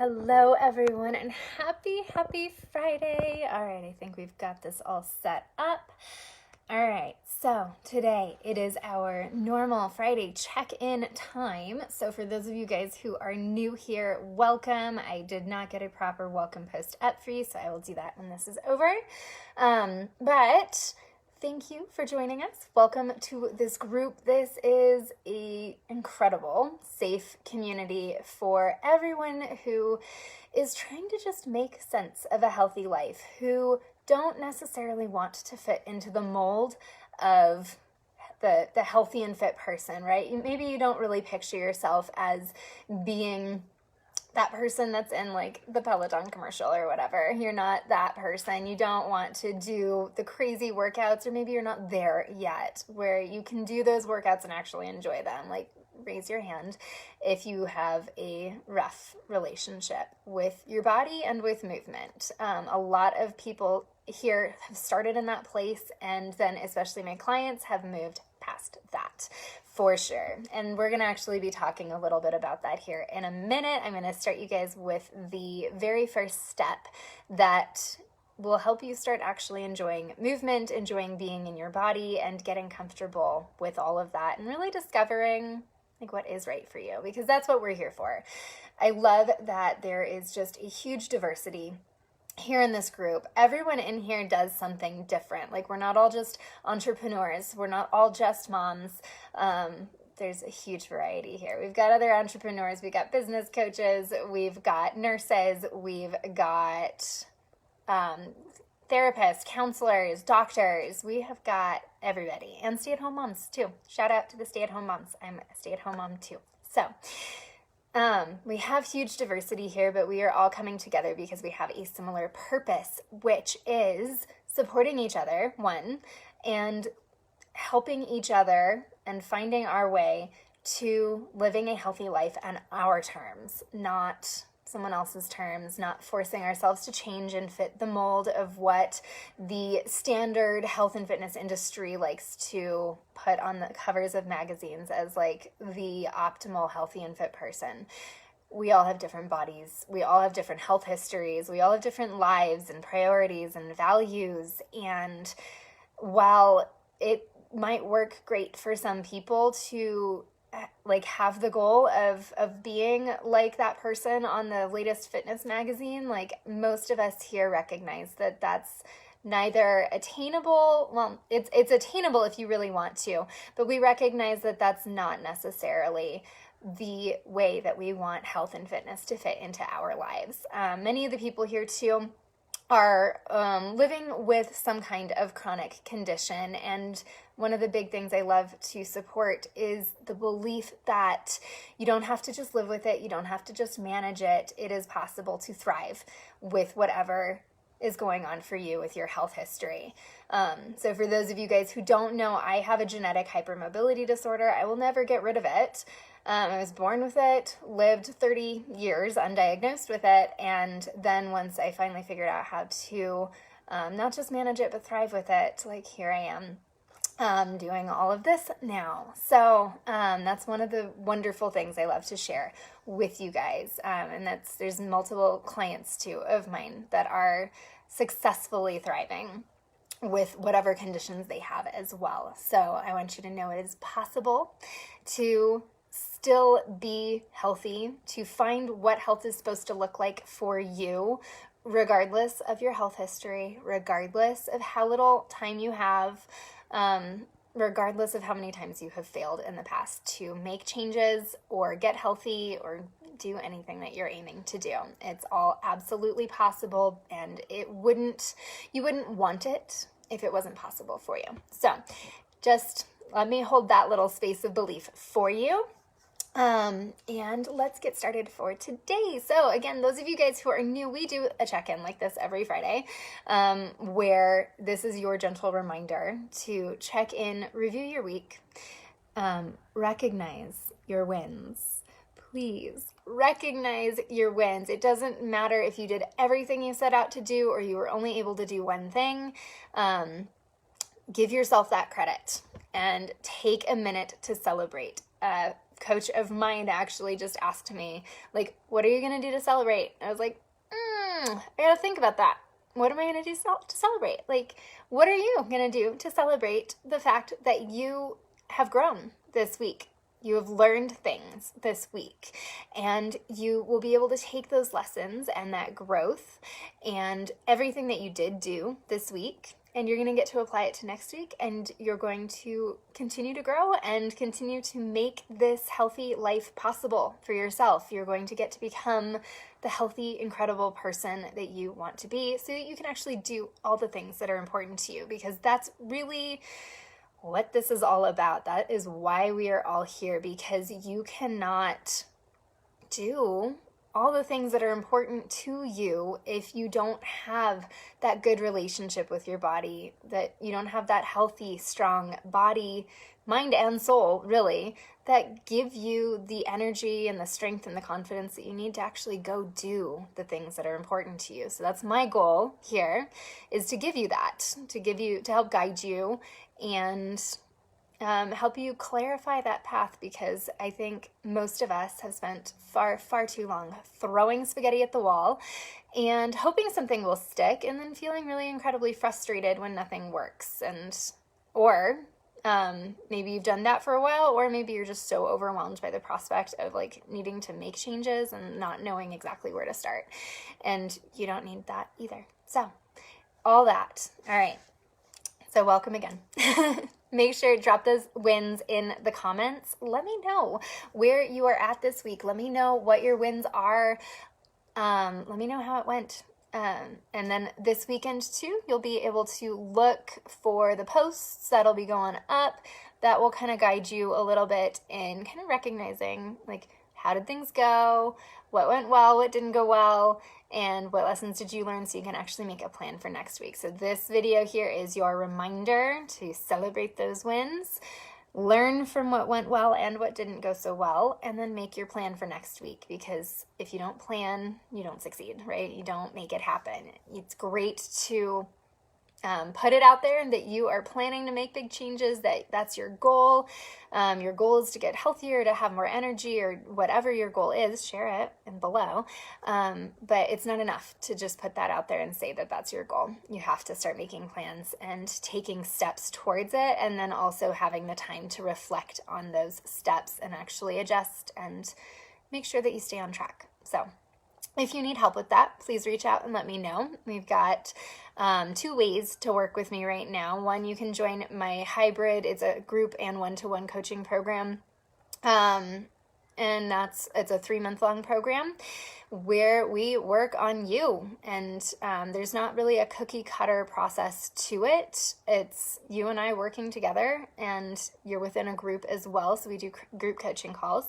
Hello everyone and happy Friday. All right, I think we've got this all set up. All right, so today it is our normal Friday check-in time. So for those of you guys who are new here, welcome. I did not get a proper welcome post up for you, so I will do that when this is over. But thank you for joining us. Welcome to this group. This is an incredible, safe community for everyone who is trying to just make sense of a healthy life, who don't necessarily want to fit into the mold of the healthy and fit person, right? Maybe you don't really picture yourself as being that person that's in like the Peloton commercial or whatever. You're not that person. You don't want to do the crazy workouts, or maybe you're not there yet where you can do those workouts and actually enjoy them. Like, raise your hand if you have a rough relationship with your body and with movement. A lot of people here have started in that place, and then especially my clients have moved past that for sure. And we're going to actually be talking a little bit about that here in a minute. I'm going to start you guys with the very first step that will help you start actually enjoying movement, enjoying being in your body, and getting comfortable with all of that, and really discovering like what is right for you, because that's what we're here for. I love that there is just a huge diversity here in this group. Everyone in here does something different. Like, we're not all just entrepreneurs. We're not all just moms. There's a huge variety here. We've got other entrepreneurs. We've got business coaches. We've got nurses. We've got therapists, counselors, doctors. We have got everybody, and stay-at-home moms too. Shout out to the stay-at-home moms. I'm a stay-at-home mom too. So we have huge diversity here, but we are all coming together because we have a similar purpose, which is supporting each other, one, and helping each other and finding our way to living a healthy life on our terms, not someone else's terms, not forcing ourselves to change and fit the mold of what the standard health and fitness industry likes to put on the covers of magazines as like the optimal healthy and fit person. We all have different bodies. We all have different health histories. We all have different lives and priorities and values. And while it might work great for some people to like have the goal of being like that person on the latest fitness magazine, like most of us here recognize that that's neither attainable. Well, it's attainable if you really want to, but we recognize that that's not necessarily the way that we want health and fitness to fit into our lives. Many of the people here too are living with some kind of chronic condition, and one of the big things I love to support is the belief that you don't have to just live with it, you don't have to just manage it. It is possible to thrive with whatever is going on for you with your health history. So for those of you guys who don't know, I have a genetic hypermobility disorder. I will never get rid of it. I was born with it, lived 30 years undiagnosed with it, and then once I finally figured out how to not just manage it, but thrive with it, like here I am doing all of this now. So that's one of the wonderful things I love to share with you guys, and there's multiple clients too of mine that are successfully thriving with whatever conditions they have as well. So I want you to know it is possible to still be healthy, to find what health is supposed to look like for you, regardless of your health history, regardless of how little time you have, regardless of how many times you have failed in the past to make changes or get healthy or do anything that you're aiming to do. It's all absolutely possible, and you wouldn't want it if it wasn't possible for you. So just let me hold that little space of belief for you. And let's get started for today. So again, those of you guys who are new, we do a check-in like this every Friday, where this is your gentle reminder to check in, review your week, recognize your wins. Please recognize your wins. It doesn't matter if you did everything you set out to do or you were only able to do one thing. Give yourself that credit and take a minute to celebrate. coach of mine actually just asked me, like, what are you going to do to celebrate? I was like, I got to think about that. What am I going to do to celebrate? Like, what are you going to do to celebrate the fact that you have grown this week? You have learned things this week, and you will be able to take those lessons and that growth and everything that you did do this week, and you're going to get to apply it to next week, and you're going to continue to grow and continue to make this healthy life possible for yourself. You're going to get to become the healthy, incredible person that you want to be, so that you can actually do all the things that are important to you, because that's really what this is all about. That is why we are all here, because you cannot do all the things that are important to you if you don't have that good relationship with your body, that you don't have that healthy, strong body, mind and soul, really, that give you the energy and the strength and the confidence that you need to actually go do the things that are important to you. So that's my goal here, is to give you that, to help guide you and help you clarify that path, because I think most of us have spent far, far too long throwing spaghetti at the wall and hoping something will stick, and then feeling really incredibly frustrated when nothing works. Or maybe you've done that for a while, or maybe you're just so overwhelmed by the prospect of like needing to make changes and not knowing exactly where to start. And you don't need that either. So all that. All right. So welcome again. Make sure to drop those wins in the comments. Let me know where you are at this week. Let me know what your wins are. Let me know how it went. And then this weekend too, you'll be able to look for the posts that'll be going up. That will kind of guide you a little bit in kind of recognizing, like, how did things go? What went well? What didn't go well? And what lessons did you learn, so you can actually make a plan for next week. So this video here is your reminder to celebrate those wins, learn from what went well and what didn't go so well, and then make your plan for next week. Because if you don't plan, you don't succeed, right? You don't make it happen. It's great to put it out there that you are planning to make big changes, that's your goal. Your goal is to get healthier, to have more energy, or whatever your goal is, share it and below. But it's not enough to just put that out there and say that that's your goal. You have to start making plans and taking steps towards it, and then also having the time to reflect on those steps and actually adjust and make sure that you stay on track. So if you need help with that, please reach out and let me know. We've got 2 ways to work with me right now. One, you can join my hybrid. It's a group and one-to-one coaching program. And it's a 3-month-long program where we work on you. And there's not really a cookie cutter process to it. It's you and I working together, and you're within a group as well. So we do group coaching calls.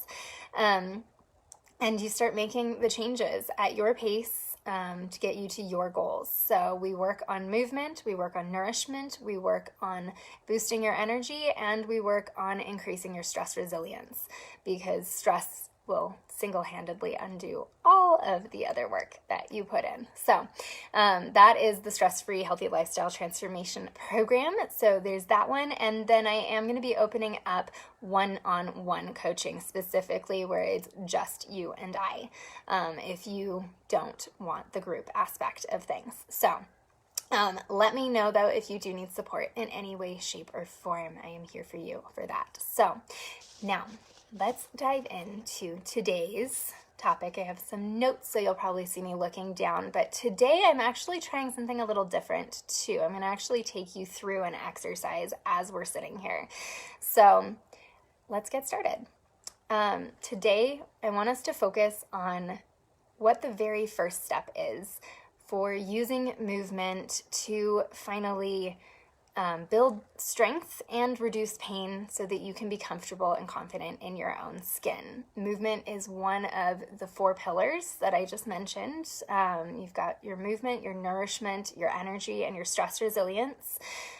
And you start making the changes at your pace to get you to your goals. So we work on movement, we work on nourishment, we work on boosting your energy, and we work on increasing your stress resilience, because stress will single-handedly undo all of the other work that you put in. So that is the Stress-Free Healthy Lifestyle Transformation Program. So there's that one. And then I am going to be opening up one-on-one coaching, specifically where it's just you and I, if you don't want the group aspect of things. So let me know, though, if you do need support in any way, shape, or form. I am here for you for that. So now let's dive into today's topic. I have some notes, so you'll probably see me looking down, but today I'm actually trying something a little different too. I'm going to actually take you through an exercise as we're sitting here. So let's get started. Today I want us to focus on what the very first step is for using movement to finally build strength and reduce pain, so that you can be comfortable and confident in your own skin. Movement is one of the 4 pillars that I just mentioned. You've got your movement, your nourishment, your energy, and your stress resilience.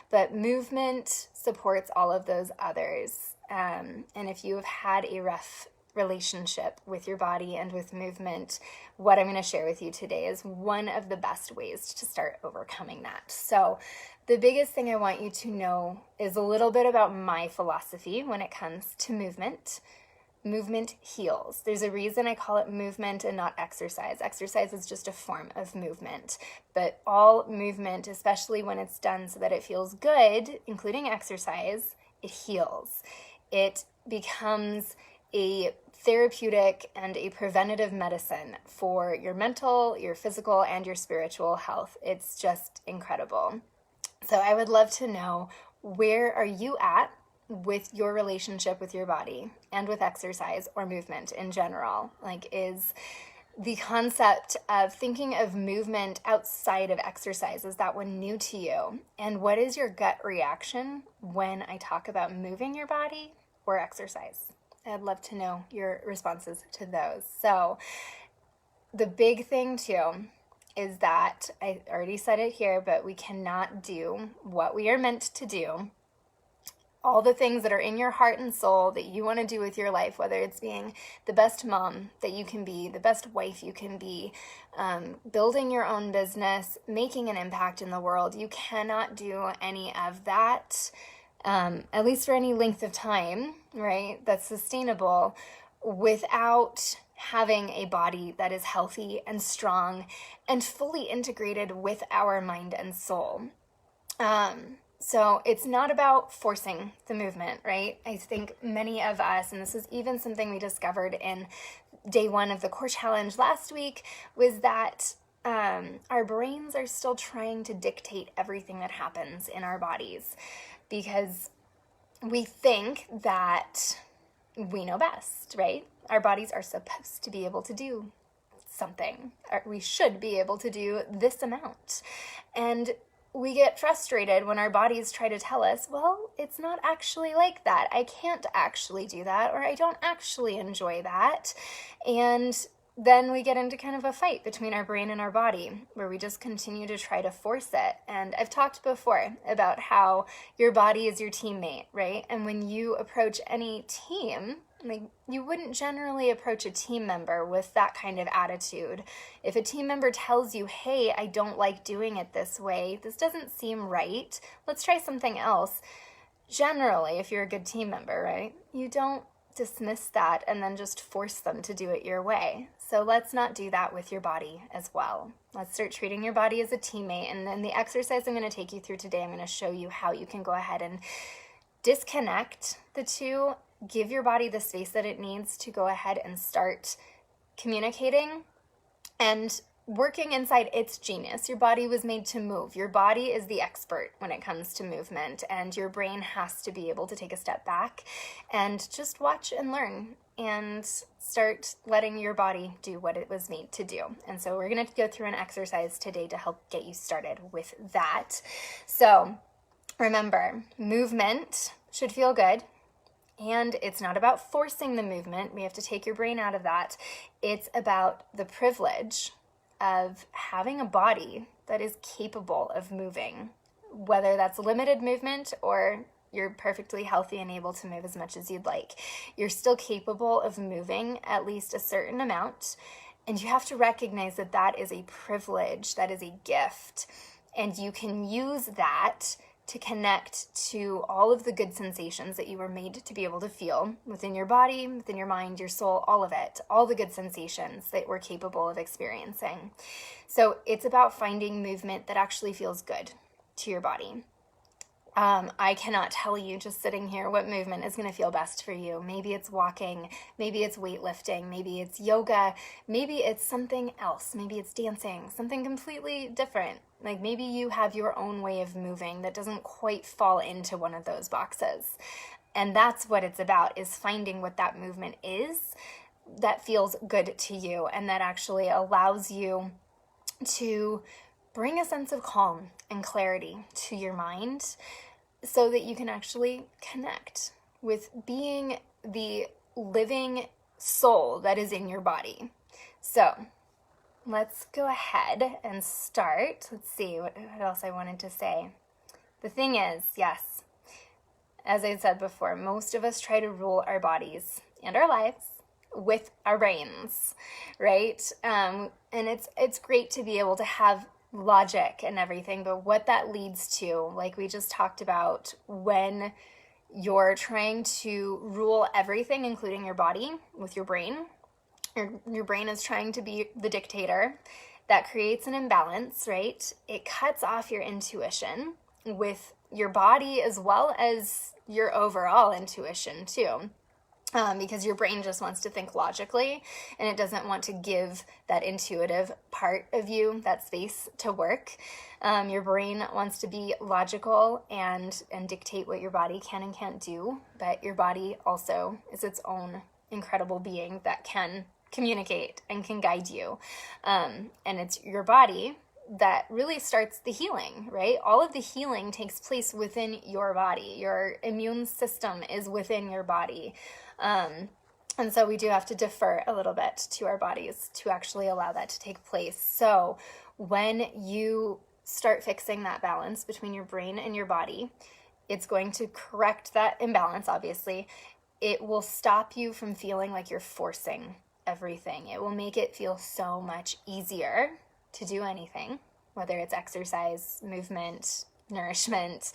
But movement supports all of those others. And if you have had a rough relationship with your body and with movement, what I'm going to share with you today is one of the best ways to start overcoming that. So the biggest thing I want you to know is a little bit about my philosophy when it comes to movement. movement heals. There's a reason I call it movement and not exercise. Exercise is just a form of movement, but all movement, especially when it's done so that it feels good, including exercise, it heals. It becomes a therapeutic and a preventative medicine for your mental, your physical, and your spiritual health. It's just incredible. So I would love to know, where are you at with your relationship with your body and with exercise or movement in general? Like, is the concept of thinking of movement outside of exercise, is that one new to you? And what is your gut reaction when I talk about moving your body or exercise? I'd love to know your responses to those. So the big thing too is that, I already said it here, but we cannot do what we are meant to do. All the things that are in your heart and soul that you want to do with your life, whether it's being the best mom that you can be, the best wife you can be, building your own business, making an impact in the world, you cannot do any of that, at least for any length of time, right, that's sustainable, without having a body that is healthy and strong and fully integrated with our mind and soul. So it's not about forcing the movement, right? I think many of us, and this is even something we discovered in day 1 of the core challenge last week, was that our brains are still trying to dictate everything that happens in our bodies, because we think that we know best, right? Our bodies are supposed to be able to do something. We should be able to do this amount. And we get frustrated when our bodies try to tell us, well, it's not actually like that. I can't actually do that, or I don't actually enjoy that. And then we get into kind of a fight between our brain and our body, where we just continue to try to force it. And I've talked before about how your body is your teammate, right? And when you approach any team, like, you wouldn't generally approach a team member with that kind of attitude. If a team member tells you, hey, I don't like doing it this way, this doesn't seem right, let's try something else. Generally, if you're a good team member, right, you don't dismiss that and then just force them to do it your way. So let's not do that with your body as well. Let's start treating your body as a teammate. And then the exercise I'm going to take you through today, I'm going to show you how you can go ahead and disconnect the two. Give your body the space that it needs to go ahead and start communicating and working inside its genius. Your body was made to move. Your body is the expert when it comes to movement, and your brain has to be able to take a step back and just watch and learn and start letting your body do what it was made to do. And so we're going to go through an exercise today to help get you started with that. So remember, movement should feel good. And it's not about forcing the movement. We have to take your brain out of that. It's about the privilege of having a body that is capable of moving, whether that's limited movement or you're perfectly healthy and able to move as much as you'd like. You're still capable of moving at least a certain amount. And you have to recognize that that is a privilege, that is a gift. And you can use that to connect to all of the good sensations that you were made to be able to feel within your body, within your mind, your soul, all of it, all the good sensations that we're capable of experiencing. So it's about finding movement that actually feels good to your body. I cannot tell you just sitting here what movement is going to feel best for you. Maybe it's walking, maybe it's weightlifting, maybe it's yoga, maybe it's something else, maybe it's dancing, something completely different. Like maybe you have your own way of moving that doesn't quite fall into one of those boxes. And that's what it's about, is finding what that movement is that feels good to you and that actually allows you to bring a sense of calm and clarity to your mind so that you can actually connect with being the living soul that is in your body. So let's go ahead and start. Let's see what else I wanted to say. The thing is, yes, as I said before, most of us try to rule our bodies and our lives with our brains, right? And it's great to be able to have logic and everything, but what that leads to, like we just talked about, when you're trying to rule everything, including your body, with your brain. Your brain is trying to be the dictator. That creates an imbalance, right? It cuts off your intuition with your body as well as your overall intuition too. Because your brain just wants to think logically and it doesn't want to give that intuitive part of you that space to work. Your brain wants to be logical and dictate what your body can and can't do, but your body also is its own incredible being that can communicate and can guide you. And it's your body that really starts the healing, right? All of the healing takes place within your body. Your immune system is within your body. And so we do have to defer a little bit to our bodies to actually allow that to take place. So when you start fixing that balance between your brain and your body, it's going to correct that imbalance, obviously. It will stop you from feeling like you're forcing everything. It will make it feel so much easier to do anything, whether it's exercise, movement, nourishment,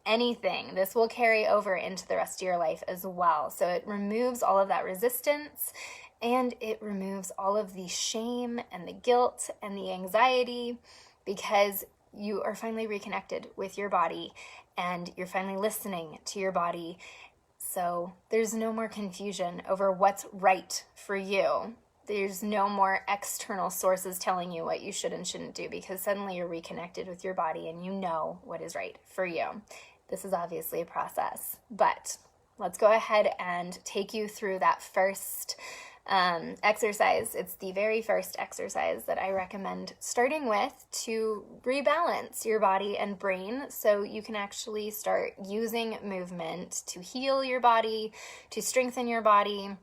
anything. This will carry over into the rest of your life as well. So it removes all of that resistance and it removes all of the shame and the guilt and the anxiety, because you are finally reconnected with your body and you're finally listening to your body. So there's no more confusion over what's right for you. There's no more external sources telling you what you should and shouldn't do, because suddenly you're reconnected with your body and you know what is right for you. This is obviously a process, but let's go ahead and take you through that first exercise. It's the very first exercise that I recommend starting with to rebalance your body and brain so you can actually start using movement to heal your body, to strengthen your body,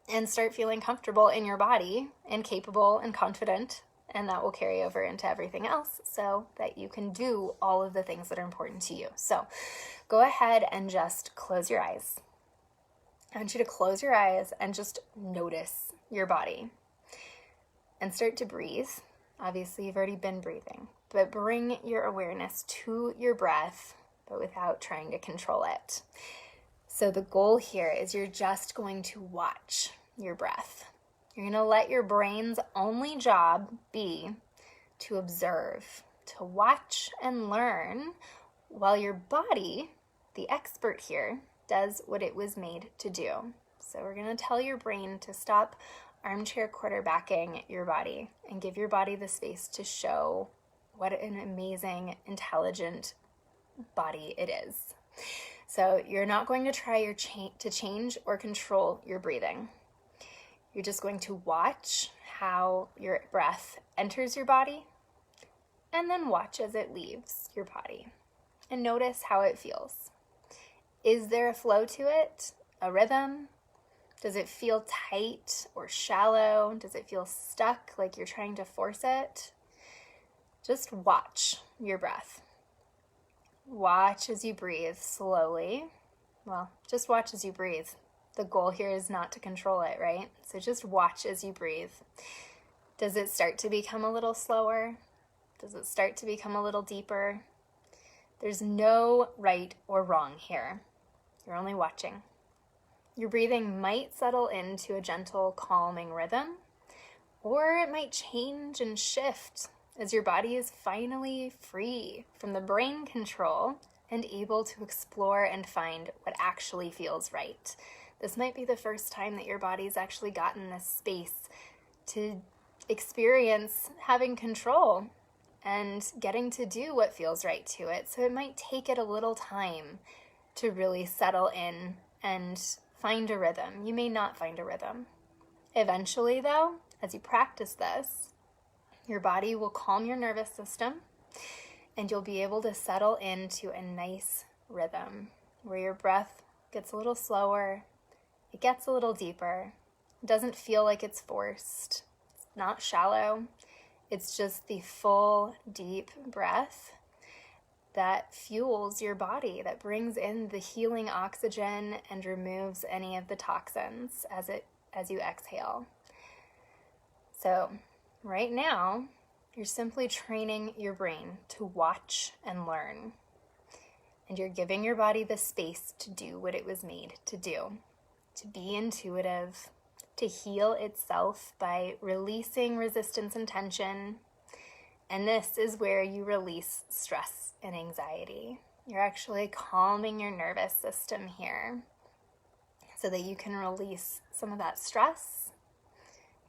and start feeling comfortable in your body and capable and confident. And that will carry over into everything else so that you can do all of the things that are important to you. So go ahead and just close your eyes. I want you to close your eyes and just notice your body and start to breathe. Obviously, you've already been breathing, but bring your awareness to your breath, but without trying to control it. So the goal here is you're just going to watch your breath. You're going to let your brain's only job be to observe, to watch and learn, while your body, the expert here, does what it was made to do. So we're going to tell your brain to stop armchair quarterbacking your body and give your body the space to show what an amazing, intelligent body it is. So you're not going to try to change or control your breathing. You're just going to watch how your breath enters your body and then watch as it leaves your body and notice how it feels. Is there a flow to it? A rhythm? Does it feel tight or shallow? Does it feel stuck, like you're trying to force it? Just watch your breath. Watch as you breathe slowly. Well, just watch as you breathe. The goal here is not to control it, right? So just watch as you breathe. Does it start to become a little slower? Does it start to become a little deeper? There's no right or wrong here. You're only watching. Your breathing might settle into a gentle, calming rhythm, or it might change and shift as your body is finally free from the brain control and able to explore and find what actually feels right. This might be the first time that your body's actually gotten this space to experience having control and getting to do what feels right to it. So it might take it a little time to really settle in and find a rhythm. You may not find a rhythm. Eventually, though, as you practice this, your body will calm your nervous system and you'll be able to settle into a nice rhythm where your breath gets a little slower, it gets a little deeper. It doesn't feel like it's forced. It's not shallow. It's just the full, deep breath that fuels your body, that brings in the healing oxygen and removes any of the toxins as you exhale. So right now, you're simply training your brain to watch and learn. And you're giving your body the space to do what it was made to do, to be intuitive, to heal itself by releasing resistance and tension. And this is where you release stress and anxiety. You're actually calming your nervous system here so that you can release some of that stress.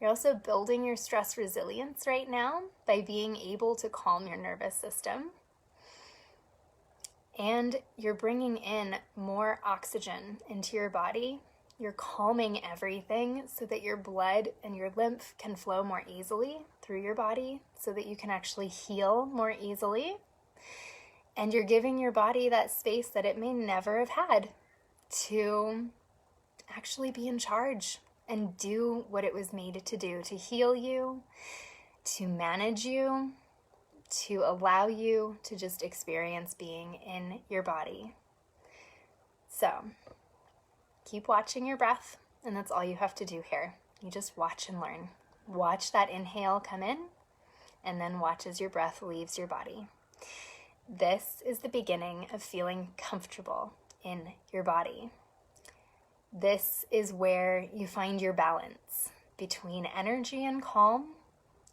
You're also building your stress resilience right now by being able to calm your nervous system. And you're bringing in more oxygen into your body. You're calming everything so that your blood and your lymph can flow more easily through your body so that you can actually heal more easily. And you're giving your body that space that it may never have had to actually be in charge and do what it was made to do, to heal you, to manage you, to allow you to just experience being in your body. So keep watching your breath, and that's all you have to do here. You just watch and learn. Watch that inhale come in, and then watch as your breath leaves your body. This is the beginning of feeling comfortable in your body. This is where you find your balance between energy and calm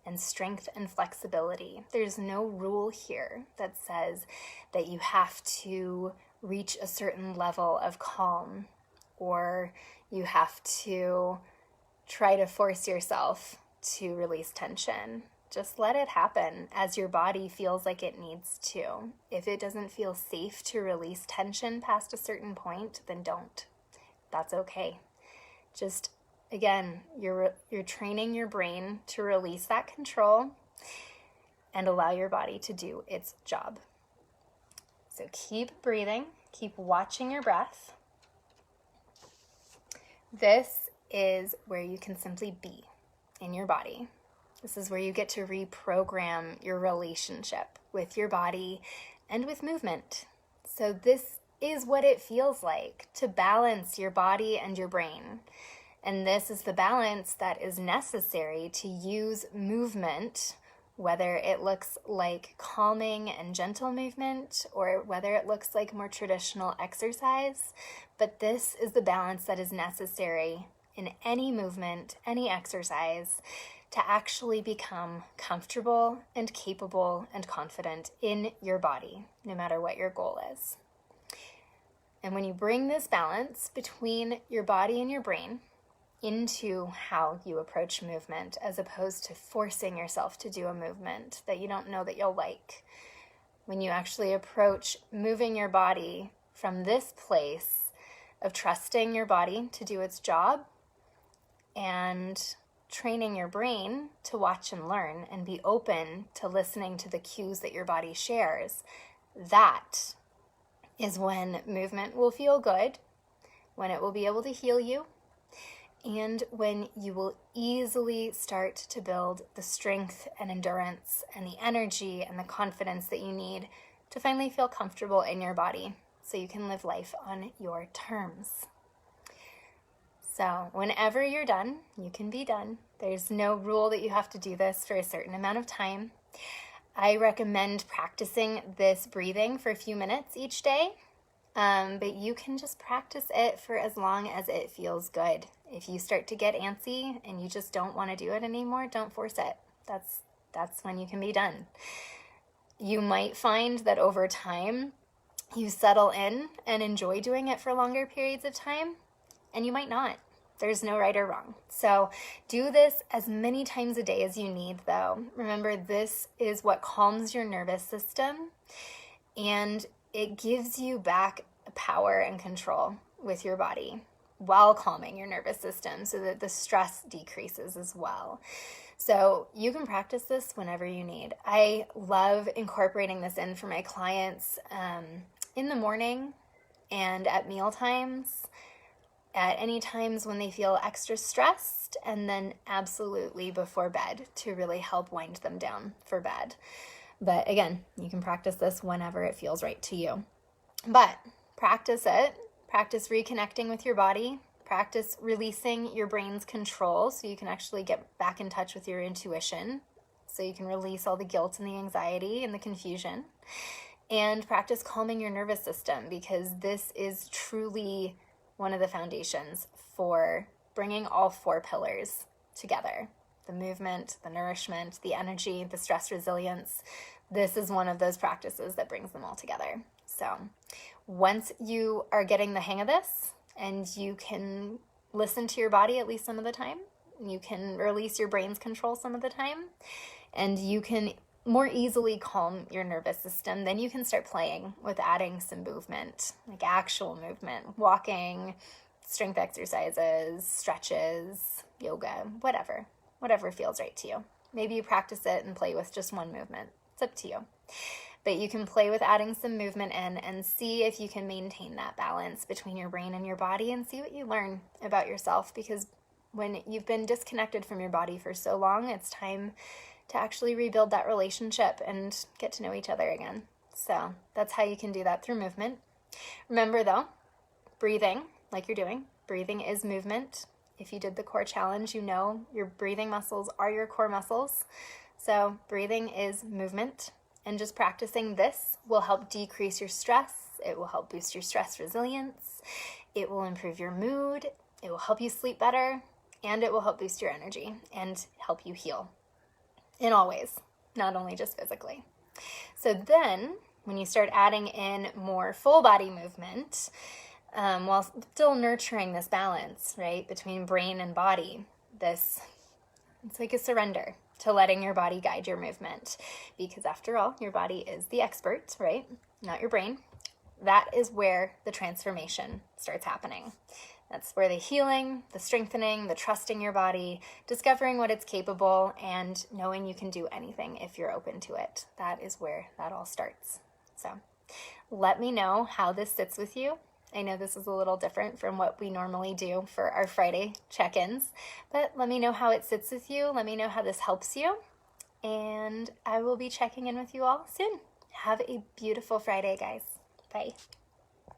and strength and flexibility. There's no rule here that says that you have to reach a certain level of calm or you have to try to force yourself to release tension. Just let it happen as your body feels like it needs to. If it doesn't feel safe to release tension past a certain point, then don't. That's okay. Just, again, you're training your brain to release that control and allow your body to do its job. So keep breathing, keep watching your breath. This is where you can simply be in your body. This is where you get to reprogram your relationship with your body and with movement. So this is what it feels like to balance your body and your brain. And this is the balance that is necessary to use movement, whether it looks like calming and gentle movement or whether it looks like more traditional exercise. But this is the balance that is necessary in any movement, any exercise, to actually become comfortable and capable and confident in your body, no matter what your goal is. And when you bring this balance between your body and your brain into how you approach movement, as opposed to forcing yourself to do a movement that you don't know that you'll like, when you actually approach moving your body from this place of trusting your body to do its job and training your brain to watch and learn and be open to listening to the cues that your body shares, that is when movement will feel good, when it will be able to heal you, and when you will easily start to build the strength and endurance and the energy and the confidence that you need to finally feel comfortable in your body so you can live life on your terms. So whenever you're done, you can be done. There's no rule that you have to do this for a certain amount of time. I recommend practicing this breathing for a few minutes each day, but you can just practice it for as long as it feels good. If you start to get antsy and you just don't want to do it anymore, don't force it. That's when you can be done. You might find that over time you settle in and enjoy doing it for longer periods of time, and you might not. There's no right or wrong. So do this as many times a day as you need, though. Remember, this is what calms your nervous system, and it gives you back power and control with your body while calming your nervous system so that the stress decreases as well. So you can practice this whenever you need. I love incorporating this in for my clients in the morning and at meal times, at any times when they feel extra stressed, and then absolutely before bed to really help wind them down for bed. But again, you can practice this whenever it feels right to you. But practice it. Practice reconnecting with your body. Practice releasing your brain's control so you can actually get back in touch with your intuition, so you can release all the guilt and the anxiety and the confusion. And practice calming your nervous system, because this is truly one of the foundations for bringing all 4 pillars together. The movement, the nourishment, the energy, the stress resilience. This is one of those practices that brings them all together. So once you are getting the hang of this and you can listen to your body at least some of the time, you can release your brain's control some of the time, and you can more easily calm your nervous system, then you can start playing with adding some movement, like actual movement, walking, strength exercises, stretches, yoga, whatever feels right to you. Maybe you practice it and play with just one movement. It's up to you. But you can play with adding some movement in and see if you can maintain that balance between your brain and your body, and see what you learn about yourself, because when you've been disconnected from your body for so long, it's time to actually rebuild that relationship and get to know each other again. So that's how you can do that, through movement. Remember though, breathing, like you're doing, breathing is movement. If you did the core challenge, you know your breathing muscles are your core muscles. So breathing is movement, and just practicing this will help decrease your stress. It will help boost your stress resilience. It will improve your mood. It will help you sleep better, and it will help boost your energy and help you heal in all ways, not only just physically. So then when you start adding in more full body movement, while still nurturing this balance, right, between brain and body, it's like a surrender to letting your body guide your movement, because after all, your body is the expert, right? Not your brain. That is where the transformation starts happening. That's where the healing, the strengthening, the trusting your body, discovering what it's capable, and knowing you can do anything if you're open to it. That is where that all starts. So let me know how this sits with you. I know this is a little different from what we normally do for our Friday check-ins, but let me know how it sits with you. Let me know how this helps you, and I will be checking in with you all soon. Have a beautiful Friday, guys. Bye.